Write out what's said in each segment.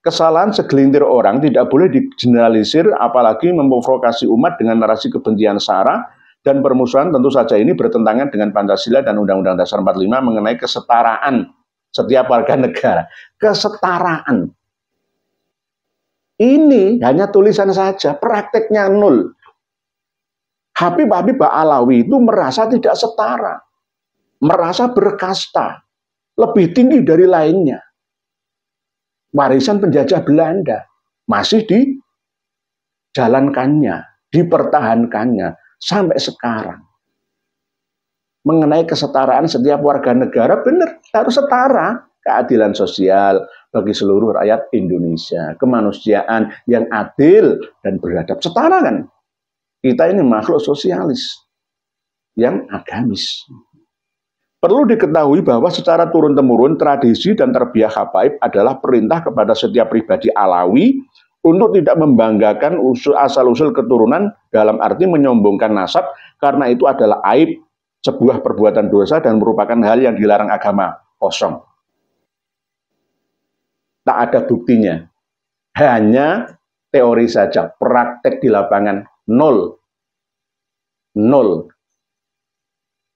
Kesalahan segelintir orang tidak boleh digeneralisir, apalagi memprovokasi umat dengan narasi kebencian sara dan permusuhan. Tentu saja ini bertentangan dengan Pancasila dan Undang-Undang Dasar 45 mengenai kesetaraan setiap warga negara. Kesetaraan. Ini hanya tulisan saja, prakteknya nol. Habib Alawi itu merasa tidak setara, merasa berkasta, lebih tinggi dari lainnya. Warisan penjajah Belanda masih dijalankannya, dipertahankannya sampai sekarang. Mengenai kesetaraan setiap warga negara, benar, harus setara. Keadilan sosial bagi seluruh rakyat Indonesia, kemanusiaan yang adil dan beradab, setara kan? Kita ini makhluk sosialis yang agamis. Perlu diketahui bahwa secara turun-temurun tradisi dan terbiah habaib adalah perintah kepada setiap pribadi Alawi untuk tidak membanggakan asal-usul keturunan dalam arti menyombongkan nasab, karena itu adalah aib, sebuah perbuatan dosa dan merupakan hal yang dilarang agama. Kosong. Tak ada buktinya. Hanya teori saja, praktek di lapangan nol. Nol.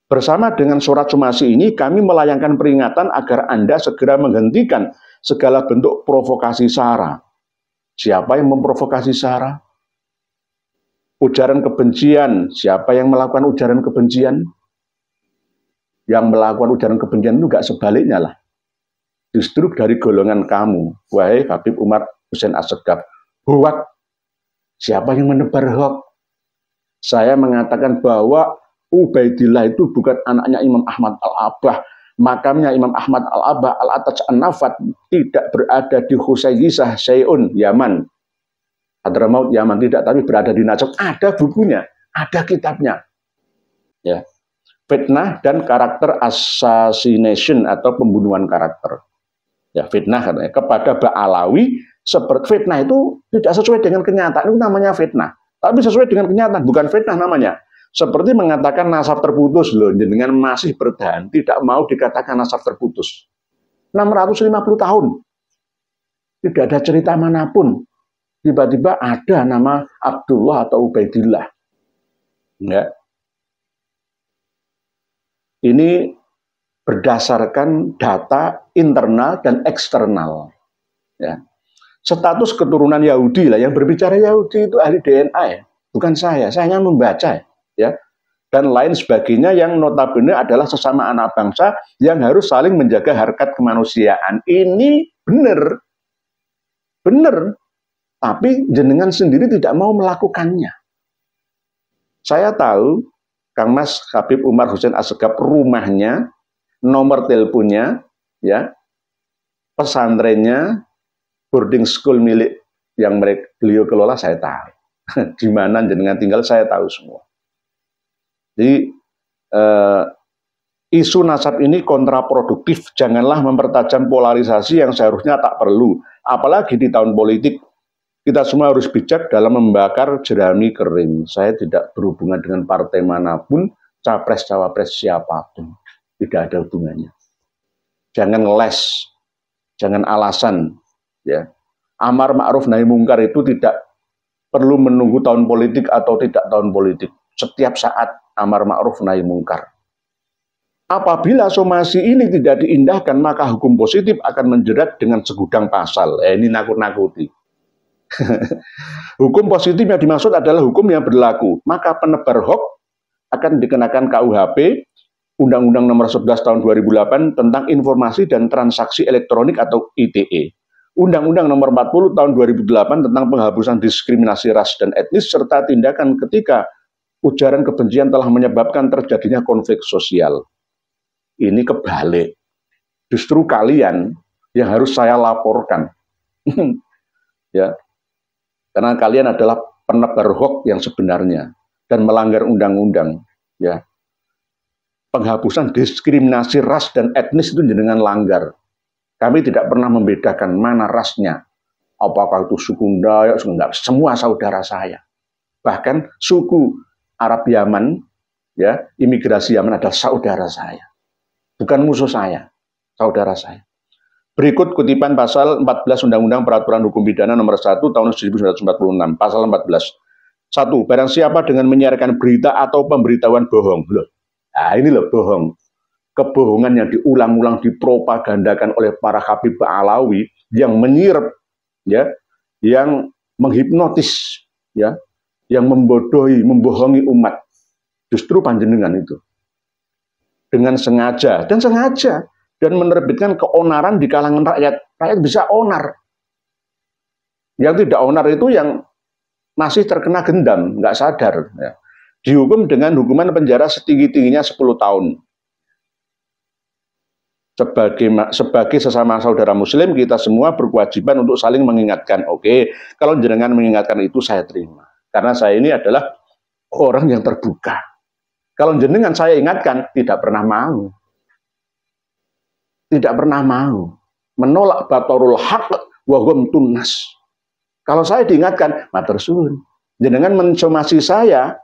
Bersama dengan surat somasi ini, kami melayangkan peringatan agar Anda segera menghentikan segala bentuk provokasi sara. Siapa yang memprovokasi sara? Ujaran kebencian. Siapa yang melakukan ujaran kebencian? Yang melakukan ujaran kebencian itu enggak sebaliknya lah. Justru dari golongan kamu, wahai Habib Umar Hussein Assegaf. Hoak. Siapa yang menebar hoak? Saya mengatakan bahwa Ubaidillah itu bukan anaknya Imam Ahmad Al-Abah. Makamnya Imam Ahmad Al-Abah Al-Ataj An-Nafat tidak berada di Husayyisah Syai'un, Yaman. Hadramaut, Yaman, tidak, tapi berada di Najaf. Ada bukunya, ada kitabnya. Ya. Fitnah dan karakter assassination atau pembunuhan karakter. Ya, fitnah katanya kepada Ba'alawi, seperti fitnah itu tidak sesuai dengan kenyataan, itu namanya fitnah. Tapi sesuai dengan kenyataan, bukan fitnah namanya. Seperti mengatakan nasab terputus, loh, dengan masih bertahan, tidak mau dikatakan nasab terputus. 650 tahun. Tidak ada cerita manapun. Tiba-tiba ada nama Abdullah atau Ubaidillah. Ya. Ini berdasarkan data internal dan eksternal. Ya. Status keturunan Yahudi lah, yang berbicara Yahudi itu ahli DNA ya, bukan saya hanya membaca ya, dan lain sebagainya yang notabene adalah sesama anak bangsa yang harus saling menjaga harkat kemanusiaan. Ini benar, tapi jenengan sendiri tidak mau melakukannya. Saya tahu Kang Mas Habib Umar Hussein Assegaf rumahnya, nomor teleponnya, ya, pesantrennya, boarding school milik yang beliau kelola saya tahu. Di mana jenengan tinggal saya tahu semua. Jadi isu nasab ini kontraproduktif. Janganlah mempertajam polarisasi yang seharusnya tak perlu. Apalagi di tahun politik, kita semua harus bijak dalam membakar jerami kering. Saya tidak berhubungan dengan partai manapun, capres-cawapres siapapun. Tidak ada hubungannya. Jangan ngeles, jangan alasan. Ya, amar ma'ruf nahi mungkar itu tidak perlu menunggu tahun politik atau tidak tahun politik. Setiap saat amar ma'ruf nahi mungkar. Apabila somasi ini tidak diindahkan, maka hukum positif akan menjerat dengan segudang pasal. Ini nakut-nakuti. Hukum positif yang dimaksud adalah hukum yang berlaku. Maka penebar hoax akan dikenakan KUHP, Undang-Undang Nomor 11 Tahun 2008 tentang Informasi dan Transaksi Elektronik atau ITE. Undang-Undang Nomor 40 Tahun 2008 tentang Penghapusan Diskriminasi Ras dan Etnis serta tindakan ketika ujaran kebencian telah menyebabkan terjadinya konflik sosial. Ini kebalik. Justru kalian yang harus saya laporkan. Ya. Karena kalian adalah penebar hoax yang sebenarnya dan melanggar undang-undang, ya. Penghapusan diskriminasi ras dan etnis itu dengan langgar. Kami tidak pernah membedakan mana rasnya. Apakah itu suku Dayak, enggak, semua saudara saya. Bahkan suku Arab Yaman, ya, imigrasi Yaman adalah saudara saya. Bukan musuh saya, saudara saya. Berikut kutipan pasal 14 Undang-Undang Peraturan Hukum Pidana nomor 1 tahun 1946, pasal 14. 1. Barang siapa dengan menyiarkan berita atau pemberitahuan bohong. Loh. Nah, ini loh bohong. Kebohongan yang diulang-ulang dipropagandakan oleh para Habib Alawi yang menyirap, ya, yang menghipnotis, ya, yang membodohi, membohongi umat. Justru panjenengan itu dengan sengaja dan menerbitkan keonaran di kalangan rakyat. Rakyat bisa onar. Yang tidak onar itu yang masih terkena gendam, nggak sadar. Ya. Dihukum dengan hukuman penjara setinggi-tingginya 10 tahun. Sebagai sesama saudara muslim, kita semua berkewajiban untuk saling mengingatkan. Oke, kalau jenengan mengingatkan itu saya terima. Karena saya ini adalah orang yang terbuka. Kalau jenengan saya ingatkan, tidak pernah mau. Tidak pernah mau menolak batorul haq wa hum tunnas. Kalau saya diingatkan, matur suwun. Jenengan mensomasi saya,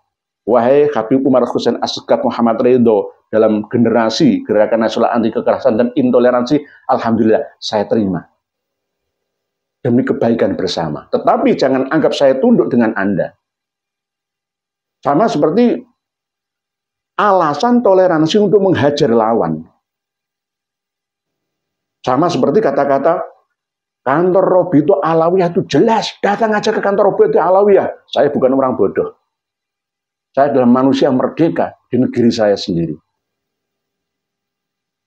wahai Habib Umar Husain Asgaf Muhammad Ridho, dalam generasi gerakan nasional anti kekerasan dan intoleransi, alhamdulillah saya terima. Demi kebaikan bersama. Tetapi jangan anggap saya tunduk dengan Anda. Sama seperti alasan toleransi untuk menghajar lawan. Sama seperti kata-kata kantor Robito Alawiyah itu jelas. Datang aja ke kantor Robito Alawiyah. Saya bukan orang bodoh. Saya adalah manusia merdeka di negeri saya sendiri.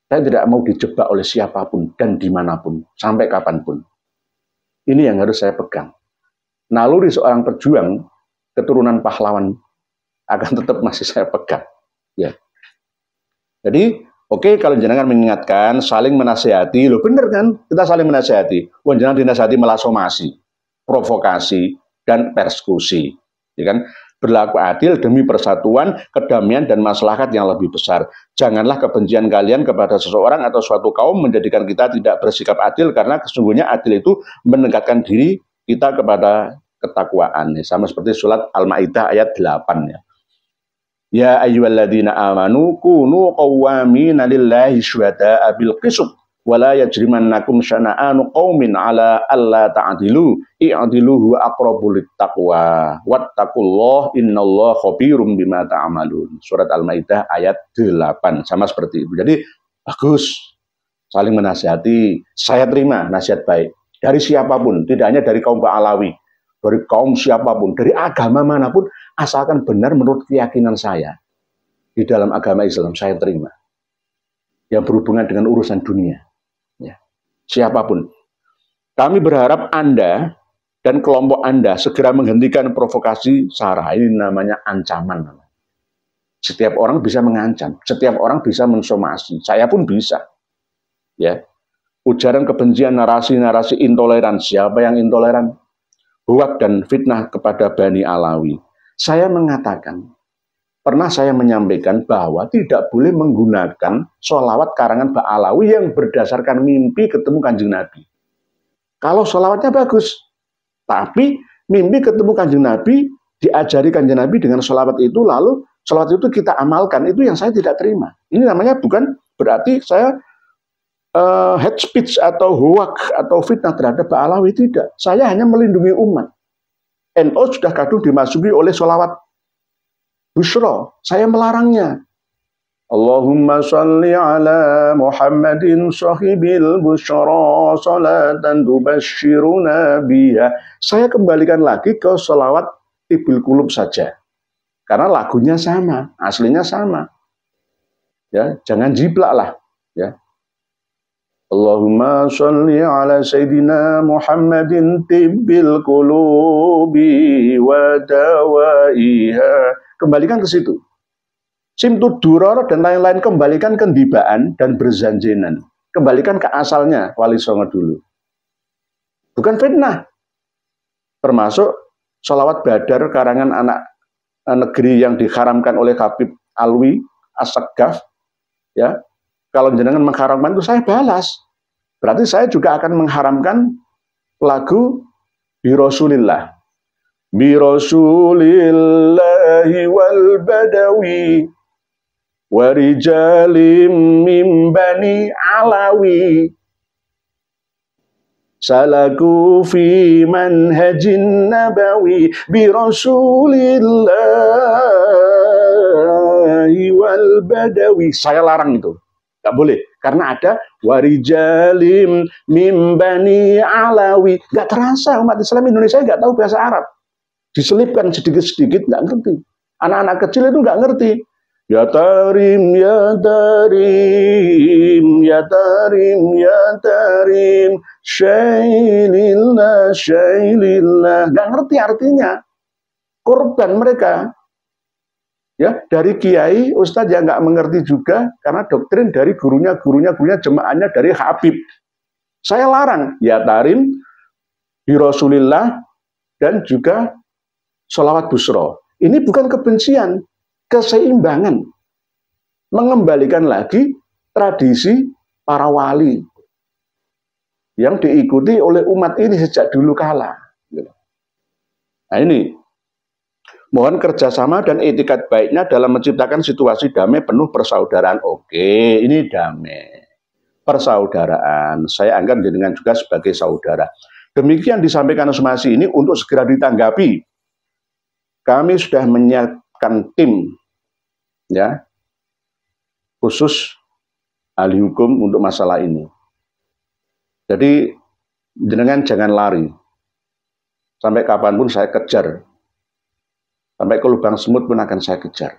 Saya tidak mau dijebak oleh siapapun dan dimanapun. Sampai kapanpun. Ini yang harus saya pegang. Naluri seorang pejuang, keturunan pahlawan akan tetap masih saya pegang. Ya. Jadi, oke, kalau jenengan mengingatkan, saling menasihati, loh bener kan? Kita saling menasihati. Wah, jangan dinasihati malah somasi, provokasi, dan persekusi. Ya kan? Berlaku adil demi persatuan, kedamaian, dan maslahat yang lebih besar. Janganlah kebencian kalian kepada seseorang atau suatu kaum menjadikan kita tidak bersikap adil, karena sesungguhnya adil itu mendekatkan diri kita kepada ketakwaan. Sama seperti surat Al-Maidah ayat 8. Ya. Ya ayyuhalladzina amanu kunu qawwamina lillahi syuhada'a bil qisth wa la yajrimannakum syana'anu qaumin 'ala alla ta'dilu i'dilu huwa aqrabu littaqwa wattaqullaha innallaha khabirum bima ta'malun. Surat Al-Maidah ayat 8. Sama seperti itu. Jadi bagus saling menasihati. Saya terima nasihat baik dari siapapun, tidak hanya dari kaum Alawi, dari kaum siapapun, dari agama manapun, asalkan benar menurut keyakinan saya. Di dalam agama Islam, saya terima. Yang berhubungan dengan urusan dunia. Ya. Siapapun. Kami berharap Anda dan kelompok Anda segera menghentikan provokasi SARA. Ini namanya ancaman. Setiap orang bisa mengancam. Setiap orang bisa mensomasi. Saya pun bisa. Ya. Ujaran kebencian, narasi-narasi intoleran. Siapa yang intoleran? Huwak dan fitnah kepada Bani Alawi. Saya mengatakan, pernah saya menyampaikan bahwa tidak boleh menggunakan sholawat karangan Mbak Alawi yang berdasarkan mimpi ketemu Kanjeng Nabi. Kalau sholawatnya bagus, tapi mimpi ketemu Kanjeng Nabi, diajari Kanjeng Nabi dengan sholawat itu, lalu sholawat itu kita amalkan, itu yang saya tidak terima. Ini namanya bukan berarti saya hate speech atau huwak atau fitnah terhadap Mbak Alawi, tidak. Saya hanya melindungi umat. NU sudah kadung dimasuki oleh sholawat Bushra. Saya melarangnya. Allahumma salli ala Muhammadin sahibil bushra salatan tubashiruna biha. Saya kembalikan lagi ke sholawat Tibul Qulub saja. Karena lagunya sama, aslinya sama. Ya, jangan jiplak lah. Ya. Allahumma sholli ala Sayyidina Muhammadin tibbil qulubi wa dawaiha. Kembalikan ke situ. Simtud duror dan lain-lain, kembalikan kendibaan dan berzanjenan. Kembalikan ke asalnya, Wali Songo dulu. Bukan fitnah. Termasuk sholawat badar karangan anak negeri yang diharamkan oleh Habib Alwi As-Sagaf. Ya. Kalau jenengan mengharamkan itu saya balas. Berarti saya juga akan mengharamkan lagu Bi Rasulillah. Bi Rasulillahi wal badawi wa rijalim min bani alawi. salaku fi manhajin nabawi bi rasulillahi wal badawi. Saya larang itu. Gak boleh. Karena ada warijalim mimbani alawi. Gak terasa umat Islam Indonesia gak tahu bahasa Arab. Diselipkan sedikit-sedikit gak ngerti. Anak-anak kecil itu gak ngerti. Ya tarim, ya tarim, ya tarim, ya tarim, syailillah, syailillah. Gak ngerti artinya. Korban mereka. Ya, dari kiai, ustadz yang nggak mengerti juga, karena doktrin dari gurunya, jemaahnya dari Habib. Saya larang, ya tarim, bi Rasulillah, dan juga sholawat busro. Ini bukan kebencian, keseimbangan. Mengembalikan lagi tradisi para wali yang diikuti oleh umat ini sejak dulu kala. Nah ini, mohon kerjasama dan etikat baiknya dalam menciptakan situasi damai penuh persaudaraan. Oke, ini damai. Persaudaraan, saya anggap dengan juga sebagai saudara. Demikian disampaikan somasi ini untuk segera ditanggapi. Kami sudah menyiapkan tim, ya, khusus ahli hukum untuk masalah ini. Jadi, jenengan jangan lari. Sampai kapanpun saya kejar. Sampai ke lubang semut pun akan saya kejar.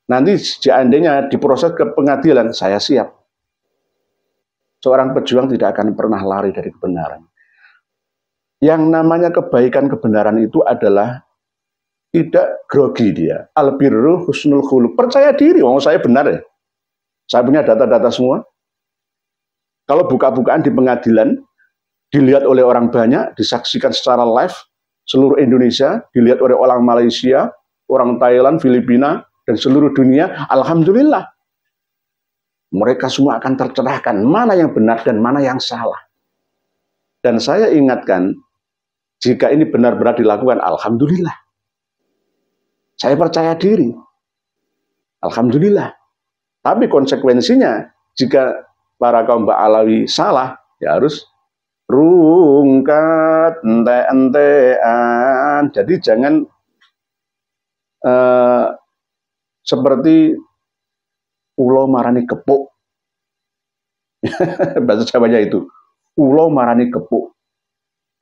Nanti seandainya diproses ke pengadilan, saya siap. Seorang pejuang tidak akan pernah lari dari kebenaran. Yang namanya kebaikan kebenaran itu adalah tidak grogi dia. Albirru husnul khuluq. Percaya diri, saya benar ya. Saya punya data-data semua. Kalau buka-bukaan di pengadilan, dilihat oleh orang banyak, disaksikan secara live, seluruh Indonesia, dilihat oleh orang Malaysia, orang Thailand, Filipina, dan seluruh dunia, alhamdulillah. Mereka semua akan tercerahkan mana yang benar dan mana yang salah. Dan saya ingatkan, jika ini benar-benar dilakukan, alhamdulillah. Saya percaya diri. Alhamdulillah. Tapi konsekuensinya, jika para kaum Ba'alawi salah, ya harus rungkat, ente-entean. Jadi jangan seperti ulo marani kepuk. Bahasa Jawanya itu. Ulo marani kepuk.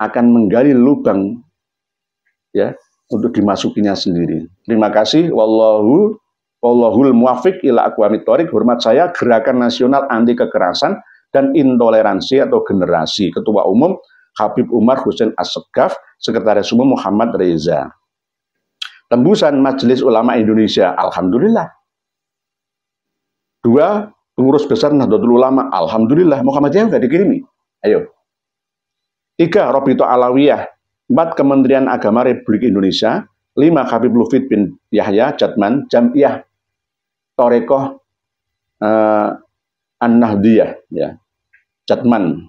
Akan menggali lubang, ya, untuk dimasukinya sendiri. Terima kasih. Wallahul muwafiq ila aqwamit thoriq. Hormat saya, Gerakan Nasional Anti Kekerasan dan Intoleransi atau Generasi. Ketua Umum Habib Umar Hussein As-Segaf, Sekretaris Umum Muhammad Reza. Tembusan Majelis Ulama Indonesia, alhamdulillah. 2, Pengurus Besar Nahdlatul Ulama, alhamdulillah. Muhammadiyah nggak dikirimi. Ayo. 3, Robito Alawiyah. 4, Kementerian Agama Republik Indonesia. 5, Habib Lufid bin Yahya Jatman, Jam'iyah Torekoh An-Nahdiyah, ya, Jatman.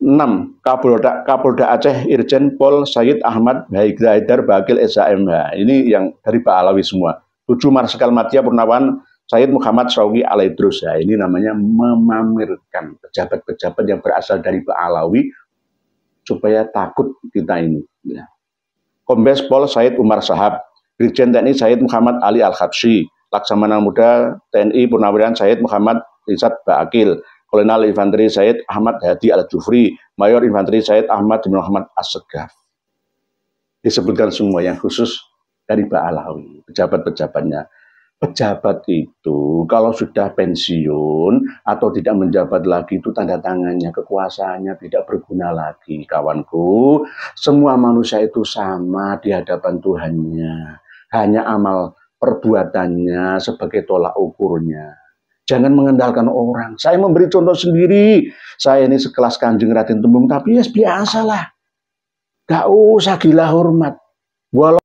6, Kapolda Aceh Irjen Pol Sayyid Ahmad Haidar Bakil SHMH. Ini yang dari Ba'alawi semua. 7, Marsikal Madya Purnawan Sayyid Muhammad Syawgi Alaidrus. Ya, ini namanya memamerkan pejabat-pejabat yang berasal dari Ba'alawi supaya takut kita ini. Ya. Kombes Pol Said Umar Sahab, Brigjen TNI Said Muhammad Ali Al-Habsyi, Laksamana Muda TNI Purnawirawan Said Muhammad Izzat Bakil, Kolonel Infanteri Said Ahmad Hadi Al-Jufri, Mayor Infanteri Said Ahmad bin Muhammad As-Segaf. Disebutkan semua yang khusus dari Ba'alawi, pejabat-pejabatnya. Pejabat itu kalau sudah pensiun atau tidak menjabat lagi, itu tanda tangannya, kekuasaannya tidak berguna lagi, kawanku. Semua manusia itu sama di hadapan Tuhannya. Hanya amal perbuatannya sebagai tolak ukurnya. Jangan mengandalkan orang. Saya memberi contoh sendiri. Saya ini sekelas Kanjeng Raden Temung, tapi ya biasalah. Gak usah gila hormat. Walau